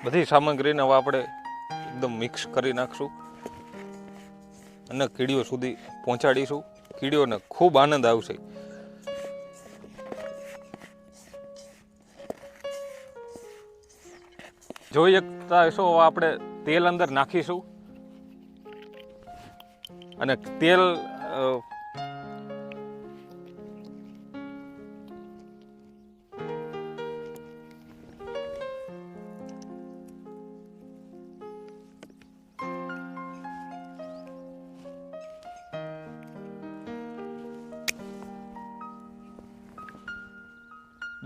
બધી સામગ્રીને હવે આપણે એકદમ મિક્સ કરી નાખશું અને કીડીઓ સુધી પહોંચાડીશું. કીડીઓને ખૂબ આનંદ આવશે. જોઈ શકતા હશો આપણે તેલ અંદર નાખીશું અને તેલ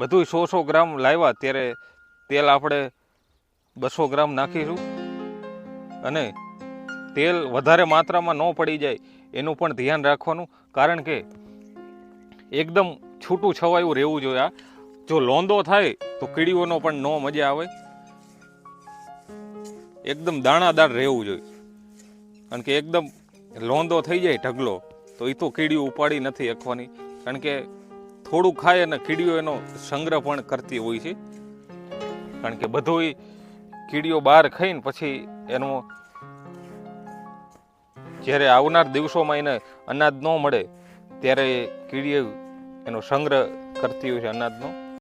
બધું 100 ગ્રામ લાવ્યા ત્યારે તેલ આપણે 200 ગ્રામ નાખીશું અને તેલ વધારે માત્રામાં ન પડી જાય એનું પણ ધ્યાન રાખવાનું, કારણ કે એકદમ છૂટું છવાયું રહેવું જોઈએ. આ જો લોંદો થાય તો કીડીઓનો પણ ન મજા આવે. એકદમ દાણાદાર રહેવું જોઈએ, કારણ કે એકદમ લોંદો થઈ જાય ઢગલો તો એ તો કીડીઓ ઉપાડી નથી શકવાની, કારણ કે થોડું ખાય અને કીડીઓ એનો સંગ્રહ પણ કરતી હોય છે. કારણ કે બધું કીડીઓ બહાર ખાઈને પછી એનો જ્યારે આવનાર દિવસોમાં એને અનાજ ન મળે ત્યારે કીડીઓ એનો સંગ્રહ કરતી હોય છે અનાજનો.